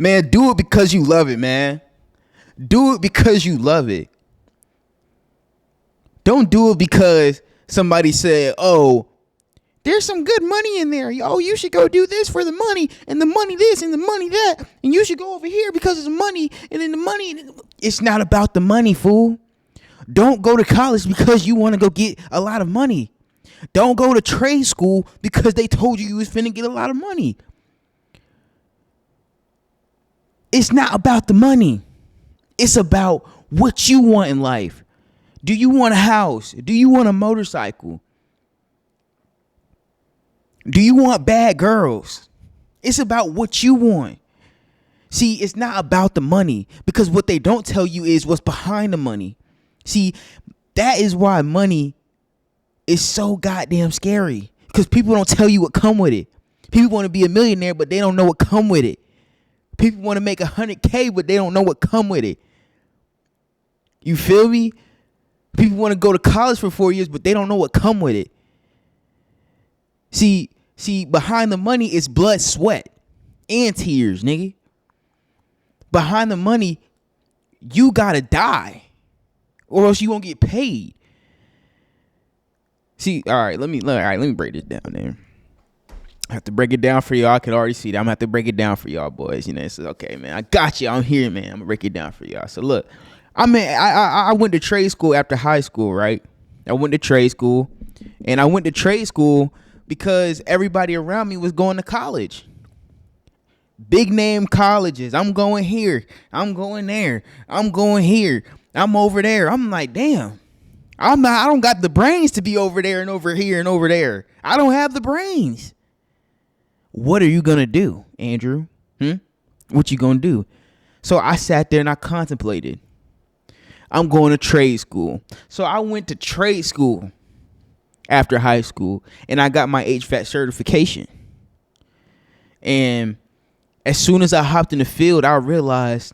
Man, do it because you love it, man. Do it because you love it. Don't do it because somebody said, oh, there's some good money in there. Oh, you should go do this for the money, and the money this, and the money that, and you should go over here because of the money, and then the money. It's not about the money, fool. Don't go to college because you want to go get a lot of money. Don't go to trade school because they told you was finna get a lot of money. It's not about the money. It's about what you want in life. Do you want a house? Do you want a motorcycle? Do you want bad girls? It's about what you want. See, it's not about the money, because what they don't tell you is what's behind the money. See, that is why money is so goddamn scary, because people don't tell you what come with it. People want to be a millionaire, but they don't know what come with it. People want to make 100K, but they don't know what come with it. You feel me? People want to go to college for 4 years, but they don't know what come with it. See, behind the money is blood, sweat, and tears, nigga. Behind the money, you gotta die, or else you won't get paid. See, all right, let me break this down, man. I have to break it down for y'all. I can already see that. I'm gonna have to break it down for y'all, boys. You know, it's okay, man. I got you. I'm here, man. I'm gonna break it down for y'all. So look, I went to trade school after high school, right? I went to trade school, and I went to trade school because everybody around me was going to college. Big name colleges. I'm going here. I'm going there. I'm going here. I'm over there. I'm like, damn. I don't got the brains to be over there and over here and over there. I don't have the brains. What are you going to do, Andrew? What you going to do? So I sat there and I contemplated. I'm going to trade school. So I went to trade school after high school, and I got my HVAC certification. And as soon as I hopped in the field, I realized,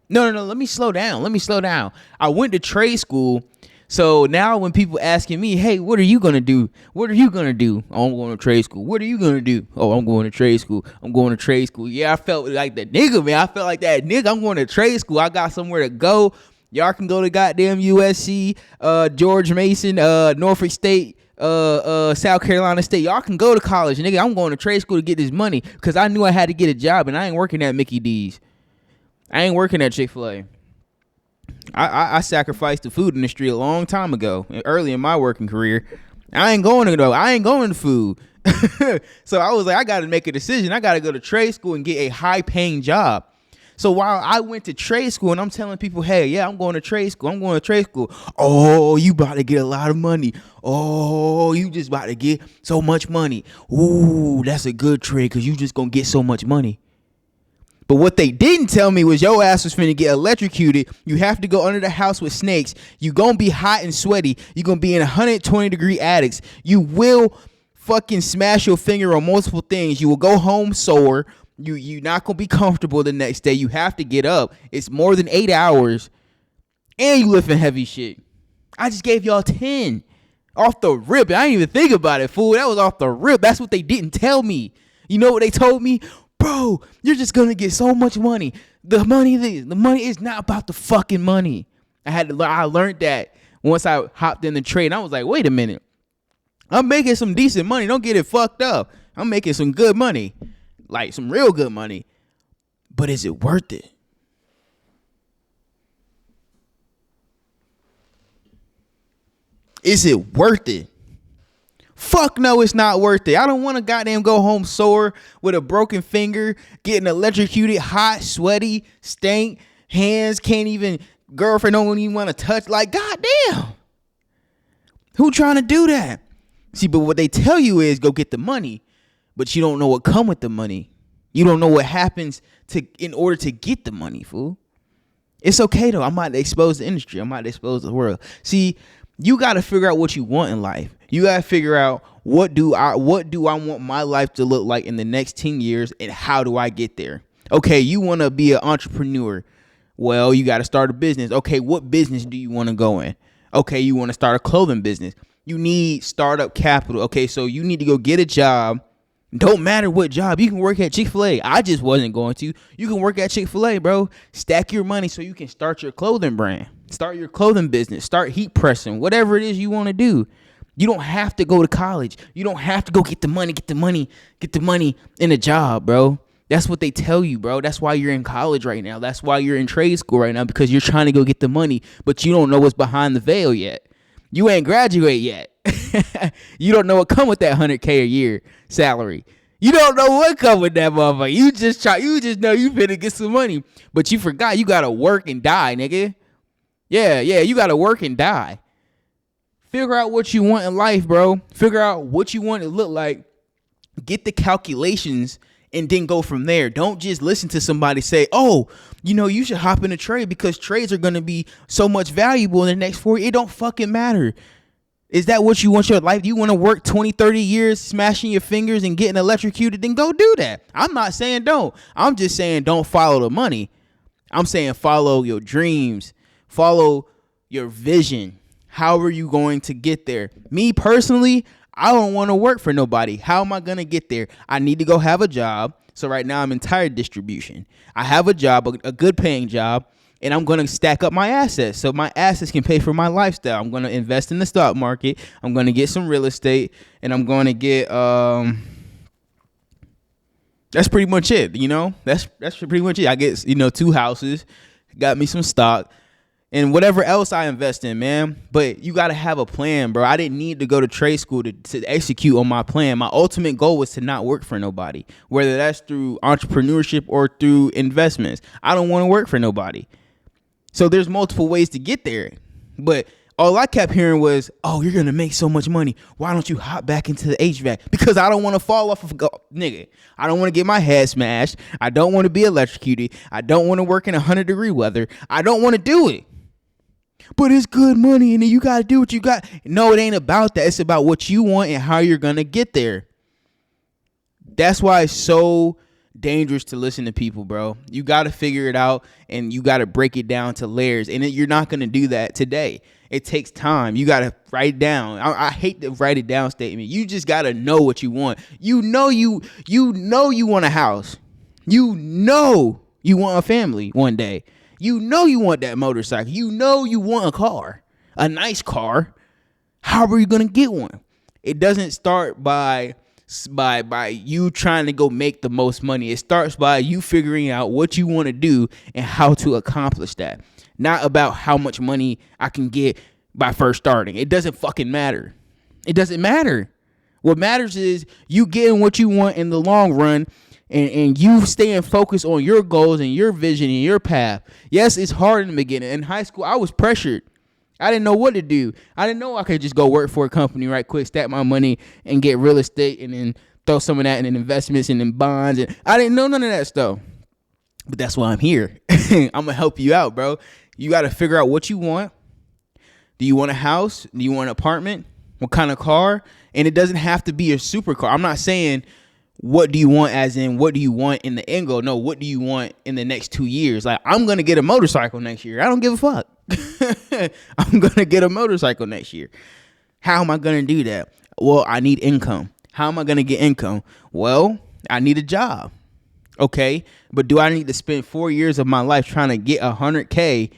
no, let me slow down. I went to trade school. So now when people asking me, hey, what are you going to do? What are you going to do? Oh, I'm going to trade school. What are you going to do? Oh, I'm going to trade school. I'm going to trade school. Yeah, I felt like that nigga, man. I felt like that nigga. I'm going to trade school. I got somewhere to go. Y'all can go to goddamn USC, George Mason, Norfolk State, South Carolina State. Y'all can go to college, nigga. I'm going to trade school to get this money because I knew I had to get a job, and I ain't working at Mickey D's. I ain't working at Chick-fil-A. I sacrificed the food industry a long time ago, early in my working career. I ain't going to food. So I was like, I got to make a decision. I got to go to trade school and get a high paying job. So while I went to trade school and I'm telling people, hey, yeah, I'm going to trade school. Oh, you about to get a lot of money. Oh, you just about to get so much money. Ooh, that's a good trade because you just going to get so much money. But what they didn't tell me was your ass was finna get electrocuted. You have to go under the house with snakes. You gonna be hot and sweaty. You gonna be in 120-degree attics. You will fucking smash your finger on multiple things. You will go home sore. You not gonna be comfortable the next day. You have to get up. It's more than 8 hours. And you lifting heavy shit. I just gave y'all 10. Off the rip. I didn't even think about it, fool. That was off the rip. That's what they didn't tell me. You know what they told me? Bro, you're just gonna get so much money. The money is not about the fucking money. I learned that once I hopped in the trade. And I was like, wait a minute. I'm making some decent money. Don't get it fucked up. I'm making some good money. Like some real good money. But is it worth it? Is it worth it? Fuck no, it's not worth it. I don't want to goddamn go home sore with a broken finger, getting electrocuted, hot, sweaty, stank, hands can't even, girlfriend don't even want to touch. Like, goddamn. Who trying to do that? See, but what they tell you is go get the money, but you don't know what come with the money. You don't know what happens in order to get the money, fool. It's okay though. I'm about to expose the industry. I'm about to expose the world. See, you got to figure out what you want in life. You got to figure out what do I want my life to look like in the next 10 years and how do I get there? Okay, you want to be an entrepreneur. Well, you got to start a business. Okay, what business do you want to go in? Okay, you want to start a clothing business. You need startup capital. Okay, so you need to go get a job Don't matter what job. You can work at Chick-fil-A. I just wasn't going to. You can work at Chick-fil-A, bro. Stack your money so you can start your clothing brand. Start your clothing business. Start heat pressing. Whatever it is you want to do. You don't have to go to college. You don't have to go get the money in a job, bro. That's what they tell you, bro. That's why you're in college right now. That's why you're in trade school right now, because you're trying to go get the money, but you don't know what's behind the veil yet. You ain't graduate yet. You don't know what come with that $100K a year salary. You don't know what come with that motherfucker. You just know you finna get some money, but you forgot you gotta work and die, nigga. Yeah, you gotta work and die. Figure out what you want in life, bro. Figure out what you want to look like. Get the calculations and then go from there. Don't just listen to somebody say, oh, you should hop in a trade because trades are going to be so much valuable in the next 4 years. It don't fucking matter. Is that what you want your life? Do you want to work 20, 30 years smashing your fingers and getting electrocuted? Then go do that. I'm not saying don't. I'm just saying don't follow the money. I'm saying follow your dreams. Follow your vision. How are you going to get there? Me personally, I don't want to work for nobody. How am I going to get there? I need to go have a job. So right now I'm in tire distribution. I have a job, a good paying job, and I'm going to stack up my assets so my assets can pay for my lifestyle. I'm going to invest in the stock market. I'm going to get some real estate, and I'm going to get that's pretty much it, That's pretty much it. I get, 2 houses, got me some stock, and whatever else I invest in, man. But you got to have a plan, bro. I didn't need to go to trade school to execute on my plan. My ultimate goal was to not work for nobody, whether that's through entrepreneurship or through investments. I don't want to work for nobody. So there's multiple ways to get there. But all I kept hearing was, oh, you're going to make so much money. Why don't you hop back into the HVAC? Because I don't want to fall off of nigga. I don't want to get my head smashed. I don't want to be electrocuted. I don't want to work in 100-degree weather. I don't want to do it. But it's good money, and then you got to do what you got. No, it ain't about that. It's about what you want and how you're going to get there. That's why it's so dangerous to listen to people, bro. You got to figure it out, and you got to break it down to layers. And you're not going to do that today. It takes time. You got to write it down. I hate the write it down statement. You just got to know what you want. You know you want a house. You know you want a family one day. You know you want that motorcycle. You know you want a car, a nice car. How are you going to get one? It doesn't start by you trying to go make the most money. It starts by you figuring out what you want to do and how to accomplish that. Not about how much money I can get by first starting. It doesn't fucking matter. It doesn't matter. What matters is you getting what you want in the long run, and you staying focused on your goals and your vision and your path. Yes, it's hard in the beginning. In high school, I was pressured. I didn't know what to do. I didn't know I could just go work for a company right quick, stack my money, and get real estate, and then throw some of that in investments and in bonds. And I didn't know none of that stuff. But that's why I'm here. I'm going to help you out, bro. You got to figure out what you want. Do you want a house? Do you want an apartment? What kind of car? And it doesn't have to be a supercar. I'm not saying what do you want as in what do you want in the end goal. No, what do you want in the next 2 years? Like, I'm going to get a motorcycle next year. I don't give a fuck. I'm going to get a motorcycle next year. How am I going to do that? Well, I need income. How am I going to get income? Well, I need a job. Okay, but do I need to spend 4 years of my life trying to get $100K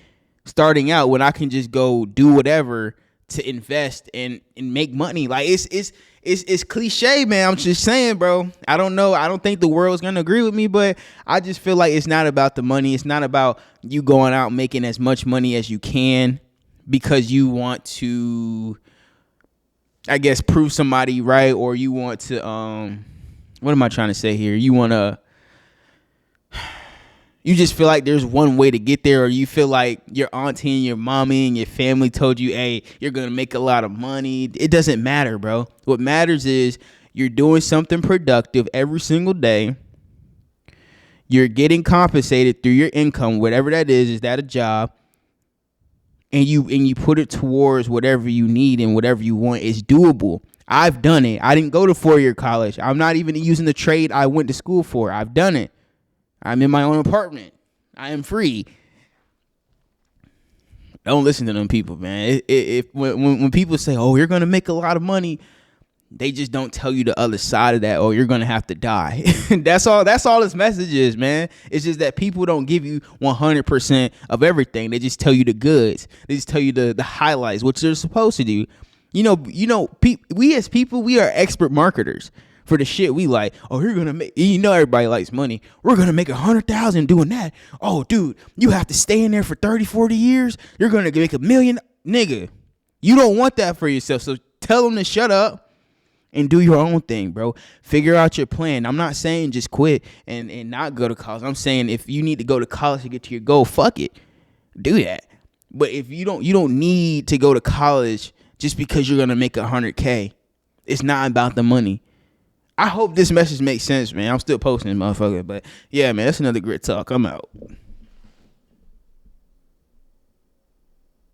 starting out when I can just go do whatever to invest and make money? Like, it's cliche, man. I'm just saying, bro. I don't know. I don't think the world's gonna agree with me, but I just feel like it's not about the money. It's not about you going out making as much money as you can because you want to, I guess, prove somebody right, or you want to what am I trying to say here? You just feel like there's one way to get there, or you feel like your auntie and your mommy and your family told you, hey, you're going to make a lot of money. It doesn't matter, bro. What matters is you're doing something productive every single day. You're getting compensated through your income, whatever that is. Is that a job? And you put it towards whatever you need and whatever you want. It's doable. I've done it. I didn't go to 4-year college. I'm not even using the trade I went to school for. I've done it. I'm in my own apartment. I am free. Don't listen to them people, man. When people say, oh, you're going to make a lot of money, They just don't tell you the other side of that. Oh, you're gonna have to die. That's all this message is, man. It's just that people don't give you 100% of everything. They just tell you the goods. They just tell you the highlights, which they're supposed to do. We as people, we are expert marketers for the shit we like. Oh, you're gonna make, everybody likes money. We're gonna make 100,000 doing that. Oh, dude, you have to stay in there for 30, 40 years. You're gonna make $1 million. Nigga, you don't want that for yourself. So tell them to shut up and do your own thing, bro. Figure out your plan. I'm not saying just quit and not go to college. I'm saying if you need to go to college to get to your goal, fuck it. Do that. But if you don't need to go to college just because you're going to make $100K. It's not about the money. I hope this message makes sense, man. I'm still posting, motherfucker. But yeah, man, that's another grit talk. I'm out.